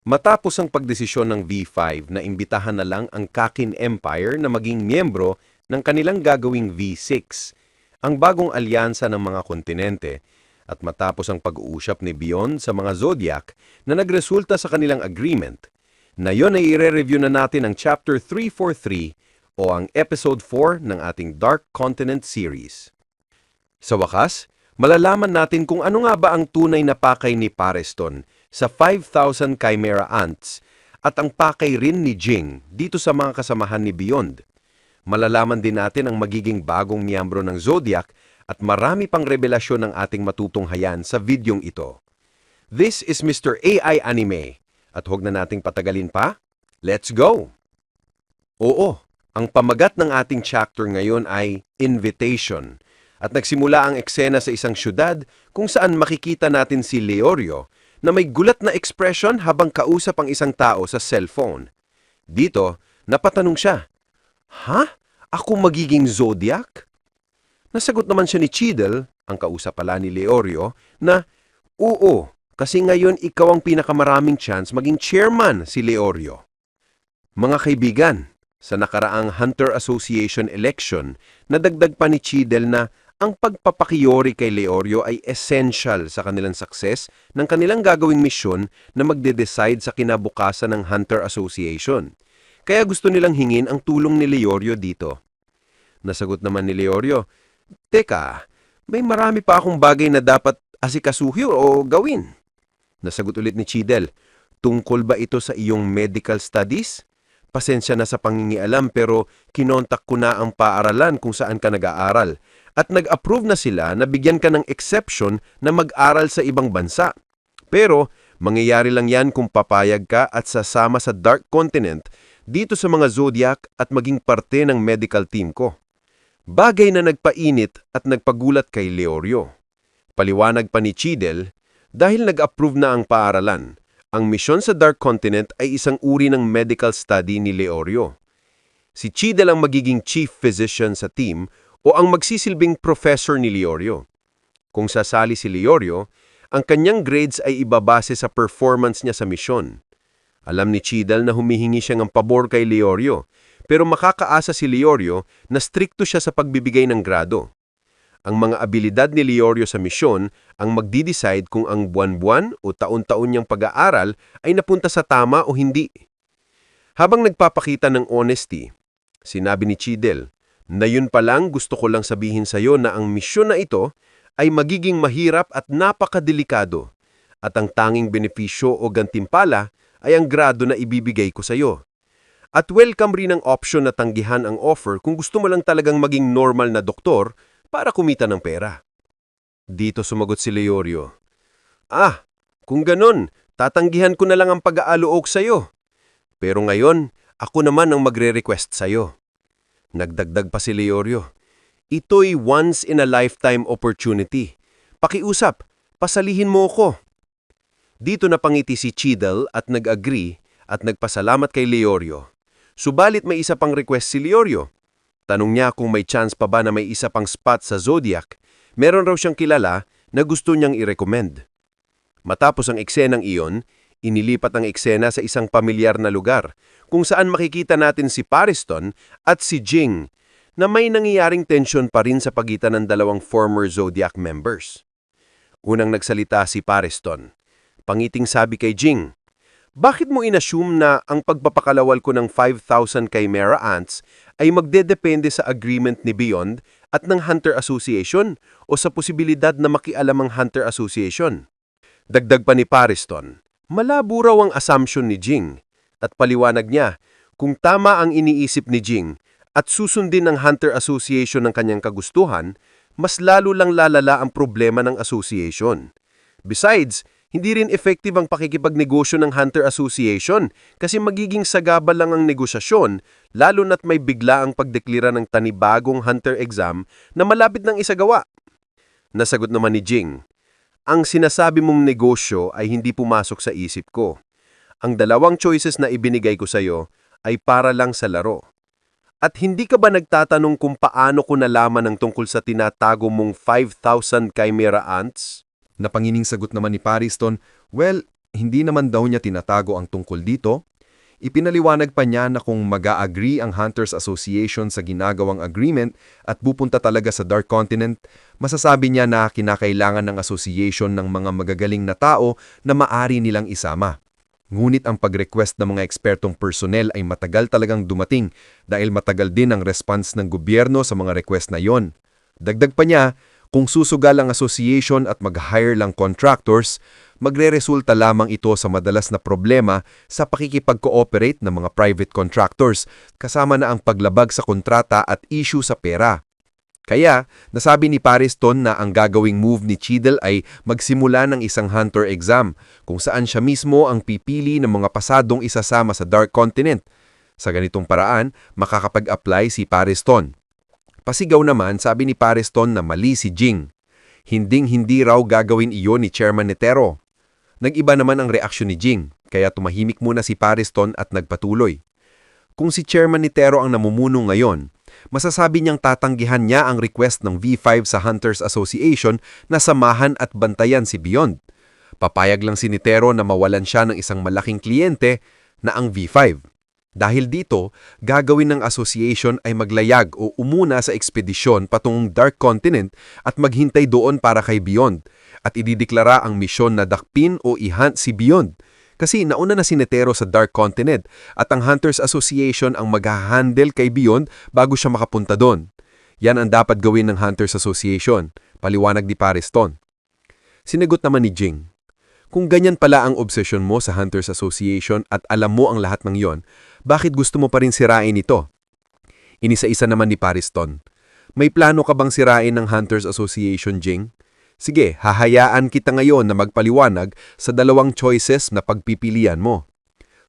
Matapos ang pagdesisyon ng V5 na imbitahan na lang ang Kakin Empire na maging miyembro ng kanilang gagawing V6, ang bagong alyansa ng mga kontinente, at matapos ang pag-uusap ni Beyond sa mga Zodiac na nagresulta sa kanilang agreement, na yon ay ire-review na natin ang Chapter 343 o ang Episode 4 ng ating Dark Continent series. Sa wakas, malalaman natin kung ano nga ba ang tunay na pakay ni Pareston sa 5,000 Chimera Ants at ang pakay rin ni Jing dito sa mga kasamahan ni Beyond. Malalaman din natin ang magiging bagong miyembro ng Zodiac at marami pang revelasyon ng ating matutunghayan sa videong ito. This is Mr. AI Anime at huwag na nating patagalin pa. Let's go! Oo, ang pamagat ng ating chapter ngayon ay Invitation at nagsimula ang eksena sa isang syudad kung saan makikita natin si Leorio na may gulat na ekspresyon habang kausap ang isang tao sa cellphone. Dito, napatanong siya, "Ha? Ako magiging Zodiac?" Nasagot naman siya ni Cheadle, ang kausap pala ni Leorio, na, "Oo, kasi ngayon ikaw ang pinakamaraming chance maging chairman, si Leorio." Mga kaibigan, sa nakaraang Hunter Association election, nadagdag pa ni Cheadle na ang pagpapakiyori kay Leorio ay essential sa kanilang success ng kanilang gagawing misyon na magde-decide sa kinabukasan ng Hunter Association. Kaya gusto nilang hingin ang tulong ni Leorio dito. Nasagot naman ni Leorio, "Teka, may marami pa akong bagay na dapat asikasuhin o gawin." Nasagot ulit ni Cheadle, "Tungkol ba ito sa iyong medical studies? Pasensya na sa pangingialam pero kinontak ko na ang paaralan kung saan ka nag-aaral at nag-approve na sila na bigyan ka ng exception na mag-aral sa ibang bansa. Pero mangyayari lang yan kung papayag ka at sasama sa Dark Continent dito sa mga Zodiac at maging parte ng medical team ko." Bagay na nagpainit at nagpagulat kay Leorio. Paliwanag pa ni Cheadle, dahil nag-approve na ang paaralan, ang misyon sa Dark Continent ay isang uri ng medical study ni Leorio. Si Cheadle ang magiging chief physician sa team o ang magsisilbing professor ni Leorio. Kung sasali si Leorio, ang kanyang grades ay ibabase sa performance niya sa misyon. Alam ni Cheadle na humihingi siya ng pabor kay Leorio, pero makakaasa si Leorio na strikto siya sa pagbibigay ng grado. Ang mga abilidad ni Leorio sa misyon ang magdi-decide kung ang buwan-buwan o taon-taon niyang pag-aaral ay napunta sa tama o hindi. Habang nagpapakita ng honesty, sinabi ni Cheadle, na yun pa lang gusto ko lang sabihin sa iyo na ang misyon na ito ay magiging mahirap at napakadelikado at ang tanging benepisyo o gantimpala ay ang grado na ibibigay ko sa iyo. At welcome rin ang option na tanggihan ang offer kung gusto mo lang talagang maging normal na doktor para kumita ng pera. Dito sumagot si Leorio, Kung ganun, tatanggihan ko na lang ang pag-aaluok sa iyo. Pero ngayon, ako naman ang magre-request sa iyo." Nagdagdag pa si Leorio, "Ito'y once-in-a-lifetime opportunity. Pakiusap, pasalihin mo ko." Dito napangiti si Cheadle at nag-agree at nagpasalamat kay Leorio. Subalit may isa pang request si Leorio. Tanong niya kung may chance pa ba na may isa pang spot sa Zodiac. Meron raw siyang kilala na gusto niyang i-recommend. Matapos ang eksenang iyon, inilipat ang eksena sa isang pamilyar na lugar kung saan makikita natin si Pareston at si Jing na may nangyayaring tensyon pa rin sa pagitan ng dalawang former Zodiac members. Unang nagsalita si Pareston. Pangiting sabi kay Jing, "Bakit mo inassume na ang pagpapakalawal ko ng 5,000 Chimera Ants ay magdedepende sa agreement ni Beyond at ng Hunter Association o sa posibilidad na makialam ang Hunter Association?" Dagdag pa ni Pareston, malabo raw ang assumption ni Jing at paliwanag niya kung tama ang iniisip ni Jing at susundin ng Hunter Association ng kanyang kagustuhan, mas lalo lang lalala ang problema ng association. Besides, hindi rin effective ang pakikipagnegosyo ng Hunter Association kasi magiging sagabal lang ang negosasyon lalo na't may bigla ang pagdeklira ng tanibagong Hunter exam na malapit ng isagawa. Nasagot naman ni Jing, "Ang sinasabi mong negosyo ay hindi pumasok sa isip ko. Ang dalawang choices na ibinigay ko sa iyo ay para lang sa laro. At hindi ka ba nagtatanong kung paano ko nalaman ang tungkol sa tinatago mong 5,000 Chimera Ants?" Napangining sagot naman ni Pariston, "Well, Hindi naman daw niya tinatago ang tungkol dito. Ipinaliwanag pa niya na kung mag-a-agree ang Hunters Association sa ginagawang agreement at pupunta talaga sa Dark Continent, masasabi niya na kinakailangan ng association ng mga magagaling na tao na maari nilang isama. Ngunit ang pag-request ng mga ekspertong personnel ay matagal talagang dumating dahil matagal din ang response ng gobyerno sa mga request na yon. Dagdag pa niya, kung susugal ang association at mag-hire lang contractors, magre-resulta lamang ito sa madalas na problema sa pakikipag-cooperate ng mga private contractors, kasama na ang paglabag sa kontrata at issue sa pera. Kaya, nasabi ni Pariston na ang gagawing move ni Cheadle ay magsimula ng isang hunter exam, kung saan siya mismo ang pipili ng mga pasadong isasama sa Dark Continent. Sa ganitong paraan, makakapag-apply si Pariston. Pasigaw naman, sabi ni Pariston na mali si Jing. Hinding-hindi raw gagawin iyon ni Chairman Netero. Nag-iba naman ang reaksyon ni Jing, kaya tumahimik muna si Pariston at nagpatuloy. Kung si Chairman Netero ang namumuno ngayon, masasabi niyang tatanggihan niya ang request ng V5 sa Hunters Association na samahan at bantayan si Beyond. Papayag lang si Netero na mawalan siya ng isang malaking kliyente na ang V5. Dahil dito, gagawin ng association ay maglayag o umuna sa ekspedisyon patungong Dark Continent at maghintay doon para kay Beyond at idideklara ang misyon na dakpin o i-hunt si Beyond. Kasi nauna na si Netero sa Dark Continent at ang Hunters Association ang mag-handle kay Beyond bago siya makapunta doon. Yan ang dapat gawin ng Hunters Association, paliwanag ni Pariston. Sinagot naman ni Jing, kung ganyan pala ang obsesyon mo sa Hunters Association at alam mo ang lahat ng yon, bakit gusto mo pa rin sirain ito? Inisa-isa naman ni Pariston. May plano ka bang sirain ng Hunters Association, Jing? Sige, hahayaan kita ngayon na magpaliwanag sa dalawang choices na pagpipilian mo.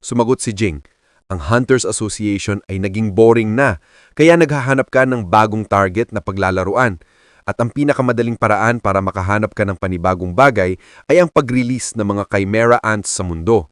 Sumagot si Jing, ang Hunters Association ay naging boring na, kaya naghahanap ka ng bagong target na paglalaruan. At ang pinakamadaling paraan para makahanap ka ng panibagong bagay ay ang pag-release ng mga chimera ants sa mundo.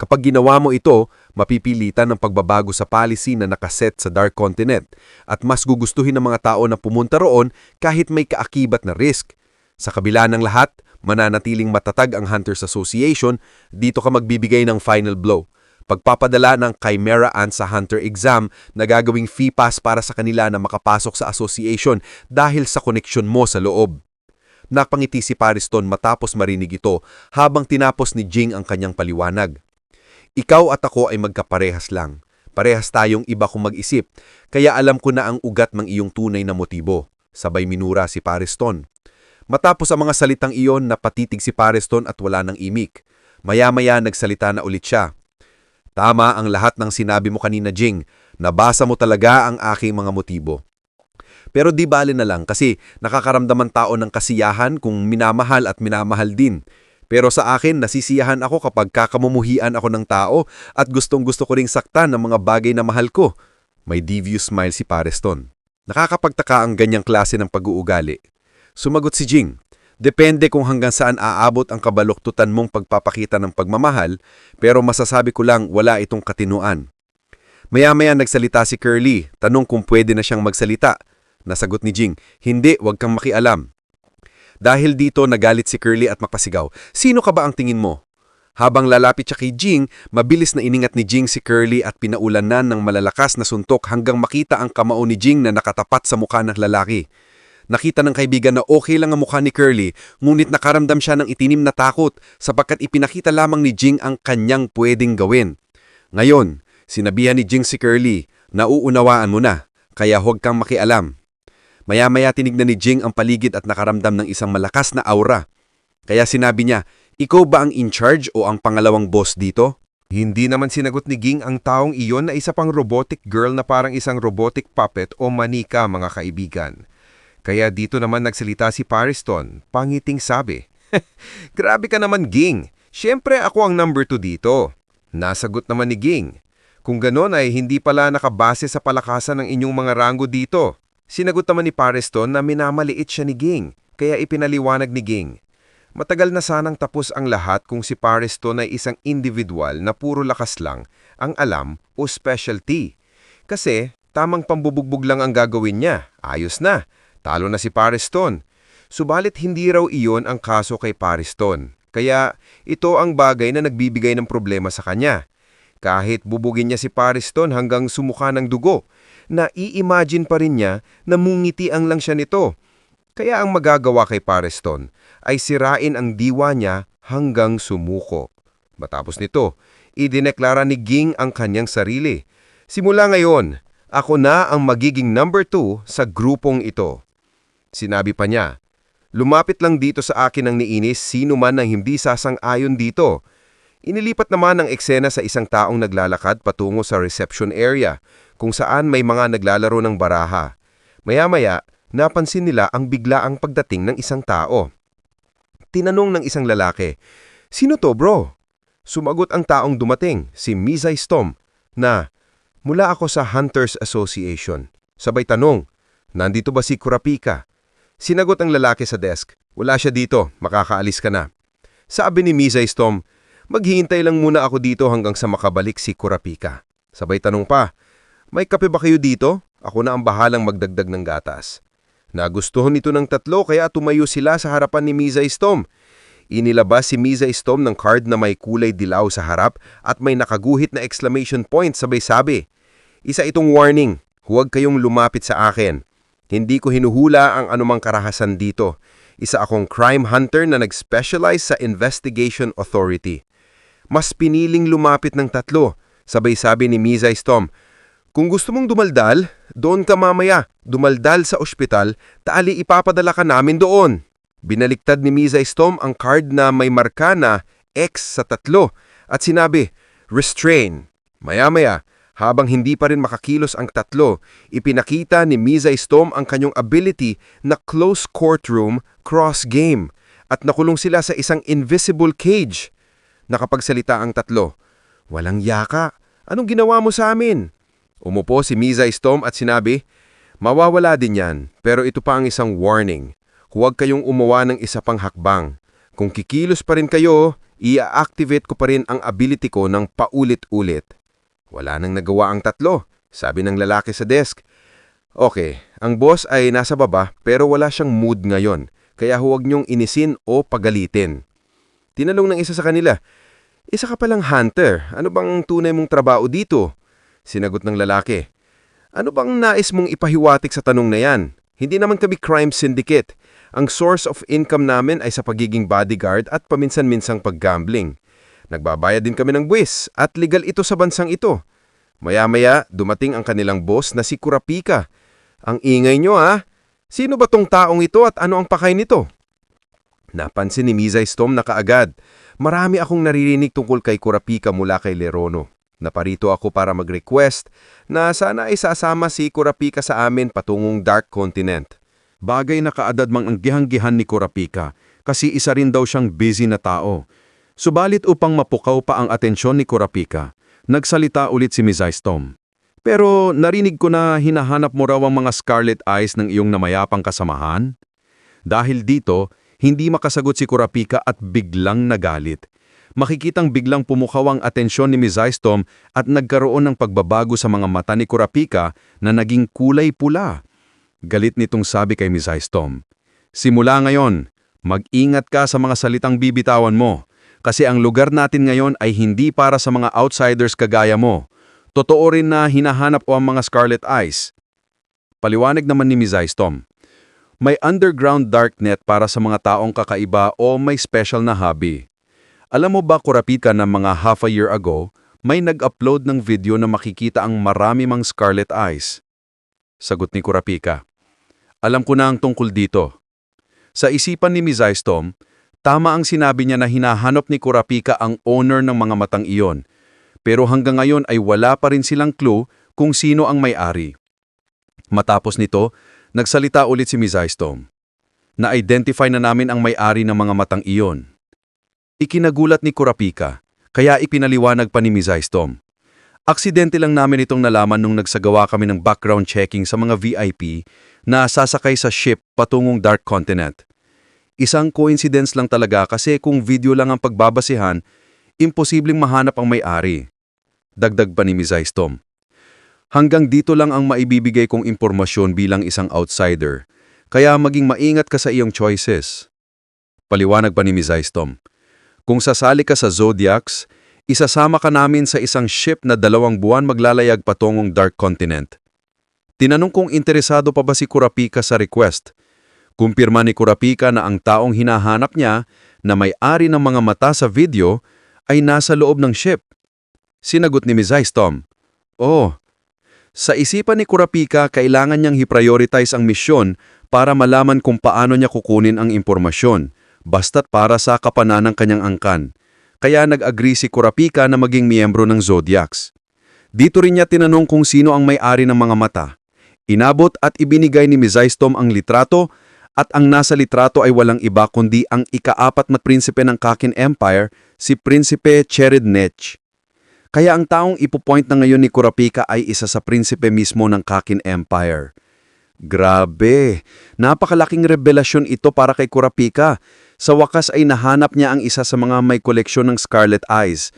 Kapag ginawa mo ito, mapipilitan ng pagbabago sa policy na nakaset sa Dark Continent at mas gugustuhin ng mga tao na pumunta roon kahit may kaakibat na risk. Sa kabila ng lahat, mananatiling matatag ang Hunters Association, dito ka magbibigay ng final blow. Pagpapadala ng chimera ants sa hunter exam na gagawing fee pass para sa kanila na makapasok sa association dahil sa koneksyon mo sa loob. Napangiti si Pariston matapos marinig ito habang tinapos ni Jing ang kanyang paliwanag. Ikaw at ako ay magkaparehas lang. Parehas tayong iba kung mag-isip, kaya alam ko na ang ugat ng iyong tunay na motibo. Sabay minura si Pariston. Matapos ang mga salitang iyon, napatitig si Pariston at wala ng imik. Maya-maya nagsalita na ulit siya. Tama ang lahat ng sinabi mo kanina, Jing. Nabasa mo talaga ang aking mga motibo. Pero di bale na lang kasi nakakaramdaman tao ng kasiyahan kung minamahal at minamahal din. Pero sa akin, nasisiyahan ako kapag kakamumuhian ako ng tao at gustong-gusto ko ring saktan ng mga bagay na mahal ko. May devious smile si Pariston. Nakakapagtaka ang ganyang klase ng pag-uugali. Sumagot si Jing. Depende kung hanggang saan aabot ang kabaluktutan mong pagpapakita ng pagmamahal, pero masasabi ko lang wala itong katinuan. Maya-maya nagsalita si Curly, tanong kung pwede na siyang magsalita. Nasagot ni Jing, hindi, wag kang makialam. Dahil dito nagalit si Curly at magpasigaw, sino ka ba ang tingin mo? Habang lalapit siya kay Jing, mabilis na iningat ni Jing si Curly at pinaulanan ng malalakas na suntok hanggang makita ang kamao ni Jing na nakatapat sa mukha ng lalaki. Nakita ng kaibigan na okay lang ang mukha ni Curly, ngunit nakaramdam siya ng itinim na takot sapagkat ipinakita lamang ni Jing ang kanyang pwedeng gawin. Ngayon, sinabihan ni Jing si Curly, nauunawaan mo na, kaya huwag kang makialam. Maya-maya tinignan ni Jing ang paligid at nakaramdam ng isang malakas na aura. Kaya sinabi niya, ikaw ba ang in-charge o ang pangalawang boss dito? Hindi naman sinagot ni Jing ang taong iyon na isa pang robotic girl na parang isang robotic puppet o manika, mga kaibigan. Kaya dito naman nagsalita si Pariston, pangiting sabi, grabe ka naman, Ging. Siyempre ako ang number 2 dito. Nasagot naman ni Ging, kung ganon ay hindi pala nakabase sa palakasan ng inyong mga ranggo dito. Sinagot naman ni Pariston na minamaliit siya ni Ging, kaya ipinaliwanag ni Ging. Matagal na sanang tapos ang lahat kung si Pariston ay isang individual na puro lakas lang ang alam o specialty. Kasi tamang pambubugbog lang ang gagawin niya, ayos na. Talo na si Pariston. Subalit hindi raw iyon ang kaso kay Pariston. Kaya ito ang bagay na nagbibigay ng problema sa kanya. Kahit bubugin niya si Pariston hanggang sumuka ng dugo, na i-imagine pa rin niya na mungitian lang siya nito. Kaya ang magagawa kay Pariston ay sirain ang diwa niya hanggang sumuko. Matapos nito, idineklara ni Ging ang kanyang sarili. Simula ngayon, ako na ang magiging number 2 sa grupong ito. Sinabi pa niya, lumapit lang dito sa akin ang niinis sino man ang hindi sasang-ayon dito. Inilipat naman ang eksena sa isang taong naglalakad patungo sa reception area kung saan may mga naglalaro ng baraha. Maya-maya, napansin nila ang biglaang pagdating ng isang tao. Tinanong ng isang lalaki, "Sino to, bro?" Sumagot ang taong dumating, si Mizai Stom, na, "Mula ako sa Hunters Association." Sabay tanong, "Nandito ba si Kurapika?" Sinagot ang lalaki sa desk, "Wala siya dito, makakaalis ka na." Sabi ni Mizai Stom, "Maghihintay lang muna ako dito hanggang sa makabalik si Kurapika." Sabay tanong pa, "May kape ba kayo dito? Ako na ang bahalang magdagdag ng gatas." Nagustuhan ito ng tatlo kaya tumayo sila sa harapan ni Mizai Stom. Inilabas si Mizai Stom ng card na may kulay dilaw sa harap at may nakaguhit na exclamation point sabay sabi, "Isa itong warning, huwag kayong lumapit sa akin. Hindi ko hinuhula ang anumang karahasan dito. Isa akong crime hunter na nag-specialize sa Investigation Authority." Mas piniling lumapit ng tatlo, sabay sabi ni Mizai Stom, "Kung gusto mong dumaldal, doon ka mamaya. Dumaldal sa ospital, taali ipapadala ka namin doon." Binaliktad ni Mizai Stom ang card na may marka na X sa tatlo at sinabi, "Restrain." Maya-maya, habang hindi pa rin makakilos ang tatlo, ipinakita ni Mizai Stom ang kanyang ability na close courtroom cross game at nakulong sila sa isang invisible cage. Nakapagsalita ang tatlo, "Walang yaka. Anong ginawa mo sa amin?" Umupo si Mizai Stom at sinabi, "Mawawala din yan, pero ito pa ang isang warning. Huwag kayong umawa ng isa pang hakbang. Kung kikilos pa rin kayo, i-activate ko pa rin ang ability ko ng paulit-ulit." Wala nang nagawa ang tatlo, sabi ng lalaki sa desk. "Okay, ang boss ay nasa baba pero wala siyang mood ngayon, kaya huwag niyong inisin o pagalitin." Tinanong ng isa sa kanila, "Isa ka palang hunter, ano bang tunay mong trabaho dito?" Sinagot ng lalaki, "Ano bang nais mong ipahiwatik sa tanong na yan? Hindi naman kami crime syndicate. Ang source of income namin ay sa pagiging bodyguard at paminsan-minsang paggambling. Nagbabayad din kami ng buwis at legal ito sa bansang ito." Maya-maya, dumating ang kanilang boss na si Kurapika. "Ang ingay nyo ha? Sino ba tong taong ito at ano ang pakay nito?" Napansin ni Mizai Stom na kaagad, "Marami akong naririnig tungkol kay Kurapika mula kay Lerono. Naparito ako para mag-request na sana ay sasama si Kurapika sa amin patungong Dark Continent." Bagay na kaadad mang ang gihang-gihan ni Kurapika kasi isa rin daw siyang busy na tao. Subalit upang mapukaw pa ang atensyon ni Kurapika, nagsalita ulit si Mizai Stom. "Pero narinig ko na hinahanap mo raw ang mga scarlet eyes ng iyong namayapang kasamahan?" Dahil dito, hindi makasagot si Kurapika at biglang nagalit. Makikitang biglang pumukaw ang atensyon ni Mizai Stom at nagkaroon ng pagbabago sa mga mata ni Kurapika na naging kulay pula. Galit nitong sabi kay Mizai Stom, "Simula ngayon, mag-ingat ka sa mga salitang bibitawan mo kasi ang lugar natin ngayon ay hindi para sa mga outsiders kagaya mo. Totoo rin na hinahanap o ang mga scarlet eyes." Paliwanag naman ni Mizai Stom, "May underground darknet para sa mga taong kakaiba o may special na hobby. Alam mo ba, Kurapika, na mga half a year ago, may nag-upload ng video na makikita ang marami mang scarlet eyes?" Sagot ni Kurapika, "Alam ko na ang tungkol dito." Sa isipan ni Mizai Stom, tama ang sinabi niya na hinahanap ni Kurapika ang owner ng mga matang iyon, pero hanggang ngayon ay wala pa rin silang clue kung sino ang may-ari. Matapos nito, nagsalita ulit si Mizai Stom. "Na-identify na namin ang may-ari ng mga matang iyon." Ikinagulat ni Kurapika, kaya ipinaliwanag pa ni Mizai Stom, "Aksidente lang namin itong nalaman nung nagsagawa kami ng background checking sa mga VIP na sasakay sa ship patungong Dark Continent. Isang coincidence lang talaga kasi kung video lang ang pagbabasihan, imposibleng mahanap ang may-ari." Dagdag pa ni Mizai Stom, "Hanggang dito lang ang maibibigay kong impormasyon bilang isang outsider, kaya maging maingat ka sa iyong choices." Paliwanag pa ni Mizai Stom, Kung sasali ka sa Zodiacs, isasama ka namin sa isang ship na 2 buwan maglalayag patungong Dark Continent. Tinanong kung interesado pa ba si Kurapika sa request. Kumpirma ni Kurapika na ang taong hinahanap niya na may-ari ng mga mata sa video ay nasa loob ng ship. Sinagot ni Ms. Tom, "Oh." Sa isipan ni Kurapika, kailangan niyang i-prioritize ang misyon para malaman kung paano niya kukunin ang impormasyon, basta't para sa kapana ng kanyang angkan. Kaya nag-agree si Kurapika na maging miyembro ng Zodiacs. Dito rin niya tinanong kung sino ang may-ari ng mga mata. Inabot at ibinigay ni Ms. Tom ang litrato at ang nasa litrato ay walang iba kundi ang ika-4 na prinsipe ng Kakin Empire, si Prinsipe Cherednech. Kaya ang taong ipopoint na ngayon ni Kurapika ay isa sa prinsipe mismo ng Kakin Empire. Grabe! Napakalaking revelasyon ito para kay Kurapika. Sa wakas ay nahanap niya ang isa sa mga may koleksyon ng Scarlet Eyes.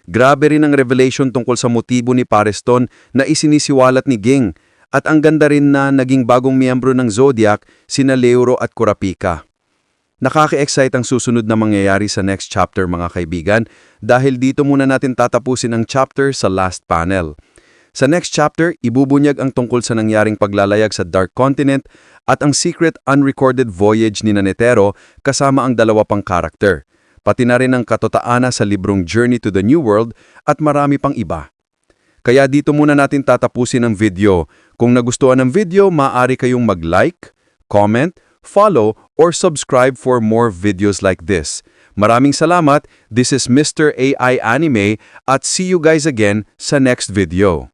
Grabe rin ang revelation tungkol sa motibo ni Pareston na isinisiwalat ni Ging. At ang ganda rin na naging bagong miyembro ng Zodiac, sina Leuro at Kurapika. Nakaka-excite ang susunod na mangyayari sa next chapter mga kaibigan dahil dito muna natin tatapusin ang chapter sa last panel. Sa next chapter, ibubunyag ang tungkol sa nangyaring paglalayag sa Dark Continent at ang secret unrecorded voyage ni Netero kasama ang 2 pang karakter. Pati na rin ang katotohanan sa librong Journey to the New World at marami pang iba. Kaya dito muna natin tatapusin ang video. Kung nagustuhan ng video, maaari kayong mag-like, comment, follow, or subscribe for more videos like this. Maraming salamat. This is Mr. AI Anime at see you guys again sa next video.